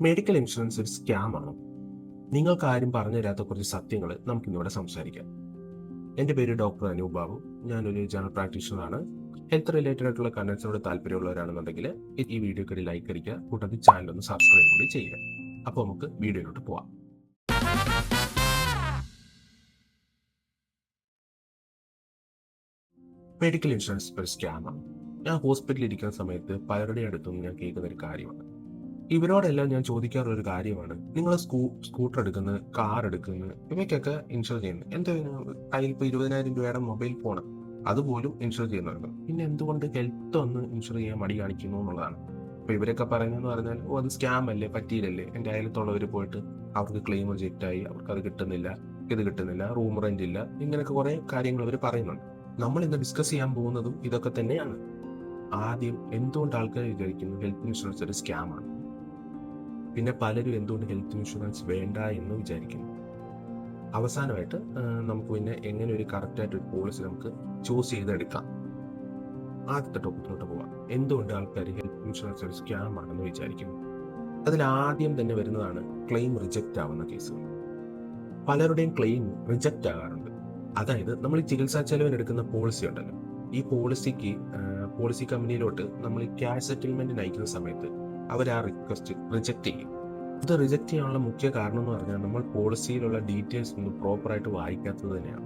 Medical insurance ഒരു സ്കാമാണോ? നിങ്ങൾക്ക് ആരും പറഞ്ഞു തരാത്ത കുറച്ച് സത്യങ്ങൾ നമുക്കിന്നിവിടെ സംസാരിക്കാം. എൻ്റെ പേര് ഡോക്ടർ അനൂപ് ബാബു. ഞാനൊരു ജനറൽ പ്രാക്ടീഷണറാണ്. ഹെൽത്ത് റിലേറ്റഡ് ആയിട്ടുള്ള കണ്ടന്റ്സിനോട് താല്പര്യമുള്ളവരാണെന്നുണ്ടെങ്കിൽ ഈ വീഡിയോക്ക് ഒരു ലൈക്ക് അടിക്കുക, കൂട്ടത്തിൽ ചാനൽ ഒന്ന് സബ്സ്ക്രൈബ് കൂടി ചെയ്യുക. അപ്പോൾ നമുക്ക് വീഡിയോയിലോട്ട് പോവാം. മെഡിക്കൽ ഇൻഷുറൻസ് ഒരു സ്കാമാണ്. ഞാൻ ഹോസ്പിറ്റലിൽ ഇരിക്കുന്ന സമയത്ത് പലരുടെ അടുത്തും ഞാൻ കേൾക്കുന്ന ഒരു കാര്യമാണ്. ഇവരോടെല്ലാം ഞാൻ ചോദിക്കാറുള്ള ഒരു കാര്യമാണ്, നിങ്ങൾ സ്കൂട്ടർ എടുക്കുന്നത്, കാർ എടുക്കുന്നത്, ഇവയ്ക്കൊക്കെ ഇൻഷുർ ചെയ്യുന്നത് എന്താ? കയ്യിൽ ഇപ്പോൾ 20,000 രൂപയുടെ മൊബൈൽ ഫോൺ അതുപോലും ഇൻഷുർ ചെയ്യുന്നുണ്ട്, പിന്നെ എന്തുകൊണ്ട് ഹെൽത്ത് ഒന്ന് ഇൻഷുർ ചെയ്യാൻ മടി കാണിക്കുന്നു എന്നുള്ളതാണ്. അപ്പോൾ ഇവരൊക്കെ പറയുന്നതെന്ന് പറഞ്ഞാൽ, അത് സ്കാം അല്ലേ, പറ്റിയില്ലല്ലേ, എൻ്റെ അയലത്തുള്ളവർ പോയിട്ട് അവർക്ക് ക്ലെയിം റിജക്റ്റ് ആയി, അവർക്ക് അത് കിട്ടുന്നില്ല, ഇത് കിട്ടുന്നില്ല, റൂം റെന്റ് ഇല്ല, ഇങ്ങനെയൊക്കെ കുറേ കാര്യങ്ങൾ അവർ പറയുന്നുണ്ട്. നമ്മൾ ഇന്ന് ഡിസ്കസ് ചെയ്യാൻ പോകുന്നതും ഇതൊക്കെ തന്നെയാണ്. ആദ്യം, എന്തുകൊണ്ട് ആൾക്കാർ വിചാരിക്കുന്നു ഹെൽത്ത് ഇൻഷുറൻസ് ഒരു സ്കാമാണ്? പിന്നെ പലരും എന്തുകൊണ്ട് ഹെൽത്ത് ഇൻഷുറൻസ് വേണ്ട എന്ന് വിചാരിക്കുന്നു? അവസാനമായിട്ട് നമുക്ക് പിന്നെ എങ്ങനെ ഒരു കറക്റ്റായിട്ട് ഒരു പോളിസി നമുക്ക് ചൂസ് ചെയ്തെടുക്കാം. ആദ്യത്തെ ടോപ്പിക്കിലോട്ട് പോവാം. എന്തുകൊണ്ട് ആൾക്കാർ ഹെൽത്ത് ഇൻഷുറൻസ് ഒരു സ്കാം ആണെന്ന് വിചാരിക്കുന്നു? അതിൽ ആദ്യം തന്നെ വരുന്നതാണ് ക്ലെയിം റിജക്റ്റ് ആവുന്ന കേസുകൾ. പലരുടെയും ക്ലെയിം റിജക്റ്റ് ആകാറുണ്ട്. അതായത്, നമ്മൾ ഈ ചികിത്സാ ചെലവിന് എടുക്കുന്ന പോളിസി ഉണ്ടല്ലോ, ഈ പോളിസി കമ്പനിയിലോട്ട് നമ്മൾ ക്യാഷ് സെറ്റിൽമെന്റിന് അയക്കുന്ന സമയത്ത് അവർ ആ റിക്വസ്റ്റ് റിജക്റ്റ് ചെയ്യും. ഇത് റിജക്റ്റ് ചെയ്യാനുള്ള മുഖ്യ കാരണം എന്ന് പറഞ്ഞാൽ, നമ്മൾ പോളിസിയിലുള്ള ഡീറ്റെയിൽസ് ഒന്നും പ്രോപ്പറായിട്ട് വായിക്കാത്തത് തന്നെയാണ്.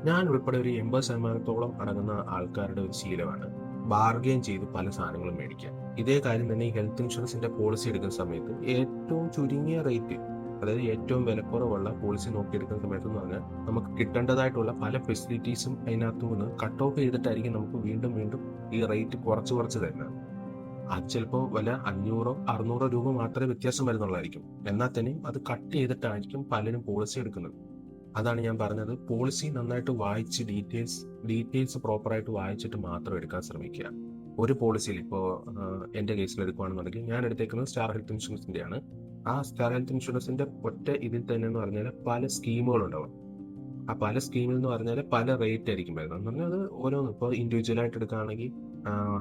ഞാൻ ഉൾപ്പെടെ ഒരു 80% അടങ്ങുന്ന ആൾക്കാരുടെ ഒരു ശീലമാണ് ബാർഗെയിൻ ചെയ്ത് പല സാധനങ്ങളും മേടിക്കുക. ഇതേ കാര്യം തന്നെ ഈ ഹെൽത്ത് ഇൻഷുറൻസിന്റെ പോളിസി എടുക്കുന്ന സമയത്ത് ഏറ്റവും ചുരുങ്ങിയ റേറ്റ്, അതായത് ഏറ്റവും വിലക്കുറവുള്ള പോളിസി നോക്കിയെടുക്കുന്ന സമയത്ത് എന്ന് പറഞ്ഞാൽ, നമുക്ക് കിട്ടേണ്ടതായിട്ടുള്ള പല ഫെസിലിറ്റീസും അതിനകത്തു നിന്ന് കട്ട് ഓഫ് ചെയ്തിട്ടായിരിക്കും നമുക്ക് വീണ്ടും വീണ്ടും ഈ റേറ്റ് കുറച്ച് തരുന്നത്. അത് ചിലപ്പോൾ വല്ല 500-600 രൂപ മാത്രമേ വ്യത്യാസം വരുന്നുള്ളതായിരിക്കും. എന്നാൽ തന്നെയും അത് കട്ട് ചെയ്തിട്ടായിരിക്കും പലരും പോളിസി എടുക്കുന്നത്. അതാണ് ഞാൻ പറഞ്ഞത്, പോളിസി നന്നായിട്ട് വായിച്ച് ഡീറ്റെയിൽസ് പ്രോപ്പറായിട്ട് വായിച്ചിട്ട് മാത്രം എടുക്കാൻ ശ്രമിക്കുക. ഒരു പോളിസിയിൽ ഇപ്പോൾ എൻ്റെ കേസിൽ എടുക്കുകയാണെന്നുണ്ടെങ്കിൽ, ഞാൻ എടുത്തേക്കുന്നത് സ്റ്റാർ ഹെൽത്ത് ഇൻഷുറൻസിൻ്റെയാണ്. ആ സ്റ്റാർ ഹെൽത്ത് ഇൻഷുറൻസിൻ്റെ ഒറ്റ ഇതിൽ തന്നെ എന്ന് പറഞ്ഞാൽ പല സ്കീമുകളുണ്ടാവും. ആ പല സ്കീമിൽ എന്ന് പറഞ്ഞാൽ പല റേറ്റ് ആയിരിക്കും വരുന്നത്. എന്ന് പറഞ്ഞാൽ അത് ഓരോന്നും, ഇപ്പോൾ ഇൻഡിവിജ്വലായിട്ട് എടുക്കുകയാണെങ്കിൽ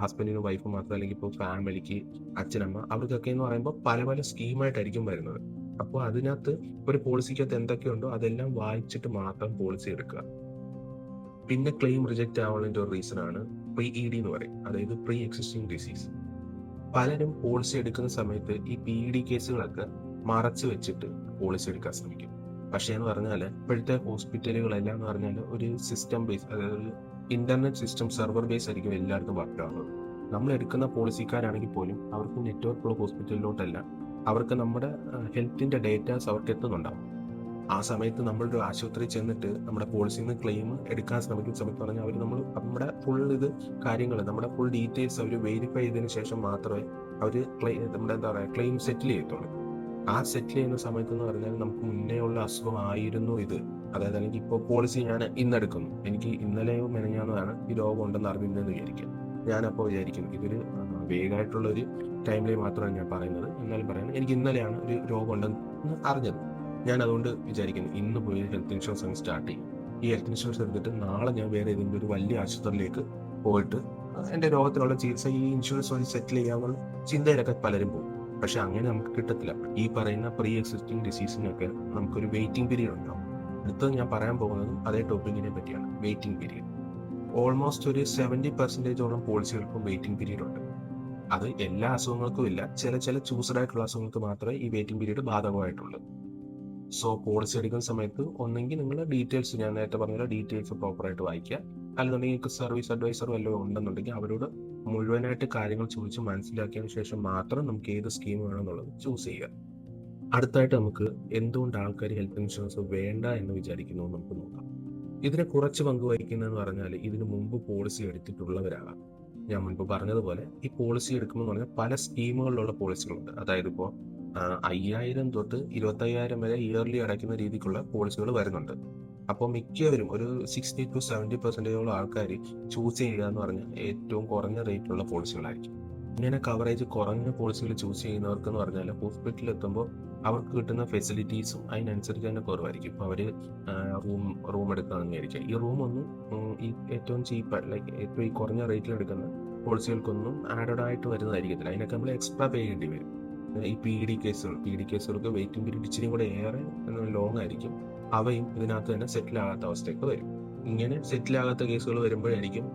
ഹസ്ബൻഡിനും വൈഫും മാത്രം, അല്ലെങ്കിൽ ഇപ്പോൾ ഫാമിലിക്ക് അച്ഛനമ്മ, അവർക്കൊക്കെ എന്ന് പറയുമ്പോൾ പല പല സ്കീമായിട്ടായിരിക്കും വരുന്നത്. അപ്പോൾ അതിനകത്ത് ഒരു പോളിസിക്കകത്ത് എന്തൊക്കെയുണ്ടോ അതെല്ലാം വായിച്ചിട്ട് മാത്രം പോളിസി എടുക്കുക. പിന്നെ ക്ലെയിം റിജക്റ്റ് ആവാനുള്ള ഒരു റീസൺ ആണ് PED എന്ന് പറയും, അതായത് പ്രീ എക്സിസ്റ്റിംഗ് ഡിസീസ്. പലരും പോളിസി എടുക്കുന്ന സമയത്ത് ഈ PED കേസുകളൊക്കെ മറച്ചു വെച്ചിട്ട് പോളിസി എടുക്കാൻ ശ്രമിക്കും. പക്ഷേ എന്ന് പറഞ്ഞാൽ, ഇപ്പോഴത്തെ ഹോസ്പിറ്റലുകളെല്ലാം എന്ന് പറഞ്ഞാൽ ഒരു സിസ്റ്റം ബേസ്, അതായത് ഒരു ഇന്റർനെറ്റ് സിസ്റ്റം സെർവർ ബേസ് ആയിരിക്കും എല്ലായിടത്തും വർക്ക് ആവുന്നത്. നമ്മൾ എടുക്കുന്ന പോളിസിക്കാരാണെങ്കിൽ പോലും അവർക്ക് നെറ്റ്വർക്കുള്ള ഹോസ്പിറ്റലിലോട്ടല്ല, അവർക്ക് നമ്മുടെ ഹെൽത്തിന്റെ ഡേറ്റാസ് അവർക്ക് എത്തുന്നുണ്ടാവും. ആ സമയത്ത് നമ്മളൊരു ആശുപത്രി ചെന്നിട്ട് നമ്മുടെ പോളിസിയിൽ നിന്ന് ക്ലെയിം എടുക്കാൻ ശ്രമിക്കുന്ന സമയത്ത് പറഞ്ഞാൽ, അവർ നമ്മുടെ ഫുൾ നമ്മുടെ ഫുൾ ഡീറ്റെയിൽസ് അവർ വെരിഫൈ ചെയ്തതിന് ശേഷം മാത്രമേ അവർ ക്ലെയിം സെറ്റിൽ ചെയ്യത്തുള്ളൂ. ആ സെറ്റിൽ ചെയ്യുന്ന സമയത്ത് എന്ന് പറഞ്ഞാൽ, നമുക്ക് മുന്നേ ഉള്ള അസുഖമായിരുന്നു ഇത്, അതായത് അല്ലെങ്കിൽ ഇപ്പോൾ പോളിസി ഞാൻ ഇന്നെടുക്കുന്നു, എനിക്ക് ഇന്നലെയോ മെനഞ്ഞാന്നതാണ് ഈ രോഗം ഉണ്ടെന്ന് അറിഞ്ഞിരുന്നെന്ന് വിചാരിക്കും. ഞാനപ്പോൾ വിചാരിക്കും ഇതൊരു വേഗമായിട്ടുള്ള ഒരു ടൈമിൽ മാത്രമാണ് ഞാൻ പറയുന്നത്, എന്നാലും പറയുന്നത്, എനിക്ക് ഇന്നലെയാണ് ഒരു രോഗം ഉണ്ടെന്ന് അറിഞ്ഞത്. ഞാൻ അതുകൊണ്ട് വിചാരിക്കുന്നു ഇന്ന് പോയി ഹെൽത്ത് ഇൻഷുറൻസ് അങ്ങ് സ്റ്റാർട്ട് ചെയ്യും. ഈ ഹെൽത്ത് ഇൻഷുറൻസ് എടുത്തിട്ട് നാളെ ഞാൻ വേറെ ഏതെങ്കിലും ഒരു വലിയ ആശുപത്രിയിലേക്ക് പോയിട്ട് എൻ്റെ രോഗത്തിനുള്ള ചികിത്സ ഈ ഇൻഷുറൻസ് വഴി സെറ്റിൽ ചെയ്യാനുള്ള ചിന്തയിലൊക്കെ പലരും പോകും. പക്ഷെ അങ്ങനെ നമുക്ക് കിട്ടത്തില്ല. ഈ പറയുന്ന പ്രീ എക്സിസ്റ്റിംഗ് ഡിസീസിനൊക്കെ നമുക്കൊരു വെയിറ്റിംഗ് പീരീഡ് ഉണ്ടാവും. അടുത്തത് ഞാൻ പറയാൻ പോകുന്നതും അതേ ടോപ്പിക്കിനെ പറ്റിയാണ്, വെയിറ്റിംഗ് പീരീഡ്. ഓൾമോസ്റ്റ് ഒരു 70% പോളിസികൾക്കും വെയിറ്റിംഗ് പീരീഡ് ഉണ്ട്. അത് എല്ലാ അസുഖങ്ങൾക്കും ഇല്ല, ചില ചൂസ്ഡ് ആയിട്ടുള്ള അസുഖങ്ങൾക്ക് മാത്രമേ ഈ വെയിറ്റിംഗ് പീരീഡ് ബാധകമായിട്ടുള്ളൂ. സോ പോളിസി എടുക്കുന്ന സമയത്ത് ഒന്നെങ്കിൽ നിങ്ങൾ ഡീറ്റെയിൽസ്, ഞാൻ നേരത്തെ പറഞ്ഞ ഡീറ്റെയിൽസ് പ്രോപ്പറായിട്ട് വായിക്കുക, അല്ലെന്നുണ്ടെങ്കിൽ സർവീസ് അഡ്വൈസർ വല്ലതും ഉണ്ടെന്നുണ്ടെങ്കിൽ അവരോട് മുഴുവനായിട്ട് കാര്യങ്ങൾ ചോദിച്ച് മനസ്സിലാക്കിയതിന് ശേഷം മാത്രം നമുക്ക് ഏത് സ്കീം വേണമെന്നുള്ളത് ചൂസ് ചെയ്യുക. അടുത്തായിട്ട് നമുക്ക് എന്തുകൊണ്ട് ആൾക്കാർ ഹെൽത്ത് ഇൻഷുറൻസ് വേണ്ട എന്ന് വിചാരിക്കുന്നു നമുക്ക് നോക്കാം. ഇതിനെ കുറച്ച് പങ്ക് വഹിക്കുന്നതെന്ന് പറഞ്ഞാൽ, ഇതിനു മുമ്പ് പോളിസി എടുത്തിട്ടുള്ളവരാകാം. ഞാൻ മുൻപ് പറഞ്ഞതുപോലെ ഈ പോളിസി എടുക്കുമ്പോൾ പറഞ്ഞാൽ പല സ്കീമുകളിലുള്ള പോളിസികളുണ്ട്. അതായത് ഇപ്പോൾ 5,000 തൊട്ട് 25,000 വരെ ഇയർലി അടയ്ക്കുന്ന രീതിക്കുള്ള പോളിസികൾ വരുന്നുണ്ട്. അപ്പോൾ മിക്കവരും ഒരു 60-70% ആൾക്കാർ ചൂസ് ചെയ്യുക എന്ന് പറഞ്ഞാൽ ഏറ്റവും കുറഞ്ഞ റേറ്റിലുള്ള പോളിസികളായിരിക്കും. ഇങ്ങനെ കവറേജ് കുറഞ്ഞ പോളിസികൾ ചൂസ് ചെയ്യുന്നവർക്ക് എന്ന് പറഞ്ഞാൽ, ഹോസ്പിറ്റലിൽ എത്തുമ്പോൾ അവർക്ക് കിട്ടുന്ന ഫെസിലിറ്റീസും അതിനനുസരിച്ച് തന്നെ കുറവായിരിക്കും. ഇപ്പോൾ അവർ റൂം എടുക്കുകയാണെന്ന് വിചാരിക്കുക, ഈ റൂമൊന്നും ഈ ഏറ്റവും ചീപ്പ്, ലൈക്ക് ഏറ്റവും ഈ കുറഞ്ഞ റേറ്റിൽ എടുക്കുന്ന പോളിസികൾക്കൊന്നും ആഡഡ് ആയിട്ട് വരുന്നതായിരിക്കത്തില്ല. അതിനൊക്കെ നമ്മൾ എക്സ്ട്രാ പേ ചെയ്യേണ്ടി വരും. ഈ പി ഡി കേസുകൾക്ക് വെയിറ്റിംഗ് പീരീഡ് ഇച്ചിരി കൂടെ ഏറെ ലോങ് ആയിരിക്കും. അവയും ഇതിനകത്ത് തന്നെ സെറ്റിൽ ആകാത്ത അവസ്ഥയൊക്കെ വരും. ഇങ്ങനെ സെറ്റിൽ ആകാത്ത കേസുകൾ വരുമ്പോഴായിരിക്കും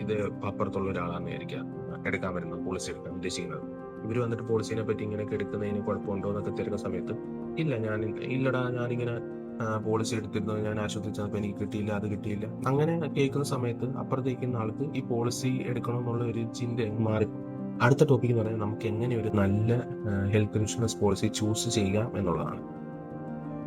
ഇത് അപ്പുറത്തുള്ള ഒരാളാണെന്ന് വിചാരിക്കുക എടുക്കാൻ വരുന്നത്, പോളിസി എടുക്കാൻ ഉദ്ദേശിക്കുന്നത്. ഇവർ വന്നിട്ട് പോളിസിനെ പറ്റി ഇങ്ങനെയൊക്കെ എടുക്കുന്നതിന് കുഴപ്പമുണ്ടോ എന്നൊക്കെ തിരക്കുന്ന സമയത്ത് ഇല്ല ഇല്ലടാ ഞാനിങ്ങനെ പോളിസി എടുത്തിരുന്നത്, ഞാൻ ആശുപത്രി ചെന്നപ്പോൾ എനിക്ക് കിട്ടിയില്ല, അത് കിട്ടിയില്ല. അങ്ങനെ കേൾക്കുന്ന സമയത്ത് അപ്പുറത്തേക്കുന്ന ആൾക്ക് ഈ പോളിസി എടുക്കണമെന്നുള്ള ഒരു ചിന്ത മാറി. അടുത്ത ടോപ്പിക് എന്ന് പറഞ്ഞാൽ നമുക്ക് എങ്ങനെ ഒരു നല്ല ഹെൽത്ത് ഇൻഷുറൻസ് പോളിസി ചൂസ് ചെയ്യാം എന്നുള്ളതാണ്.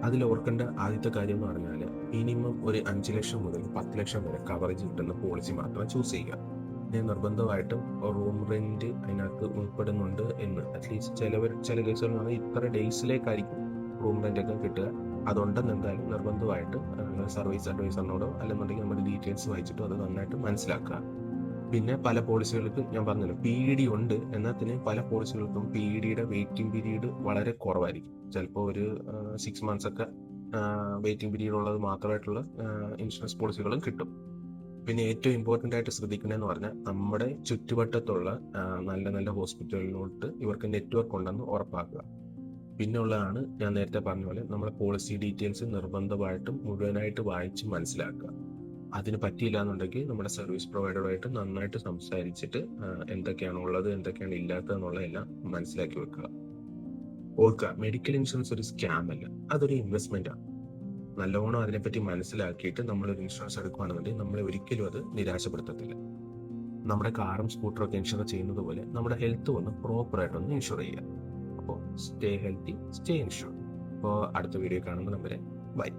അതിൽ ഓർക്കേണ്ട ആദ്യത്തെ കാര്യം എന്ന് പറഞ്ഞാൽ മിനിമം ഒരു 5 ലക്ഷം മുതൽ 10 ലക്ഷം വരെ കവറേജ് കിട്ടുന്ന പോളിസി മാത്രം ചൂസ് ചെയ്യുക. പിന്നെ നിർബന്ധമായിട്ടും റൂം റെന്റ് അതിനകത്ത് ഉൾപ്പെടുന്നുണ്ട് എന്ന് അറ്റ്ലീസ്റ്റ് ചില കേസുകളിലാണ് ഇത്ര ഡേയ്സിലേക്കായിരിക്കും റൂം റെന്റ് ഒക്കെ കിട്ടുക. അതുണ്ടെന്ന് എന്തായാലും നിർബന്ധമായിട്ട് സർവീസ് അഡ്വൈസറിനോടോ അല്ലെന്നുണ്ടെങ്കിൽ നമ്മുടെ ഡീറ്റെയിൽസ് വായിച്ചിട്ടോ അത് നന്നായിട്ട് മനസ്സിലാക്കുക. പിന്നെ പല പോളിസികൾക്ക് ഞാൻ പറഞ്ഞല്ലോ PED ഉണ്ട്, എന്നാൽ തന്നെ പല പോളിസികൾക്കും PEDയുടെ വെയിറ്റിംഗ് പീരീഡ് വളരെ കുറവായിരിക്കും. ചിലപ്പോൾ ഒരു 6 months ഒക്കെ വെയിറ്റിംഗ് പീരീഡ് ഉള്ളത് മാത്രമായിട്ടുള്ള ഇൻഷുറൻസ് പോളിസികളും കിട്ടും. പിന്നെ ഏറ്റവും ഇമ്പോർട്ടൻ്റ് ആയിട്ട് ശ്രദ്ധിക്കണമെന്ന് പറഞ്ഞാൽ നമ്മുടെ ചുറ്റുവട്ടത്തുള്ള നല്ല നല്ല ഹോസ്പിറ്റലുകളിലോട്ട് ഇവർക്ക് നെറ്റ്വർക്ക് ഉണ്ടെന്ന് ഉറപ്പാക്കുക. പിന്നെ ഉള്ളതാണ് ഞാൻ നേരത്തെ പറഞ്ഞ പോലെ നമ്മുടെ പോളിസി ഡീറ്റെയിൽസ് നിർബന്ധമായിട്ടും മുഴുവനായിട്ട് വായിച്ച് മനസ്സിലാക്കുക. അതിന് പറ്റിയില്ല എന്നുണ്ടെങ്കിൽ നമ്മുടെ സർവീസ് പ്രൊവൈഡറുമായിട്ട് നന്നായിട്ട് സംസാരിച്ചിട്ട് എന്തൊക്കെയാണ് ഉള്ളത് എന്തൊക്കെയാണ് ഇല്ലാത്തത് എന്നുള്ളതെല്ലാം മനസ്സിലാക്കി വെക്കുക. ഓർക്കുക, മെഡിക്കൽ ഇൻഷുറൻസ് ഒരു സ്കാം അല്ല, അതൊരു ഇൻവെസ്റ്റ്മെന്റ് ആണ്. നല്ലവണ്ണം അതിനെപ്പറ്റി മനസ്സിലാക്കിയിട്ട് നമ്മളൊരു ഇൻഷുറൻസ് എടുക്കുകയാണെന്നുണ്ടെങ്കിൽ നമ്മളെ ഒരിക്കലും അത് നിരാശപ്പെടുത്തത്തില്ല. നമ്മുടെ കാറും സ്കൂട്ടറും ഒക്കെ ഇൻഷുർ ചെയ്യുന്നത് പോലെ നമ്മുടെ ഹെൽത്ത് ഒന്ന് പ്രോപ്പറായിട്ടൊന്ന് ഇൻഷുർ ചെയ്യുക. അപ്പോൾ സ്റ്റേ ഹെൽത്തി, സ്റ്റേ ഇൻഷുർ. അപ്പോൾ അടുത്ത വീഡിയോ കാണുമ്പോൾ ബൈ.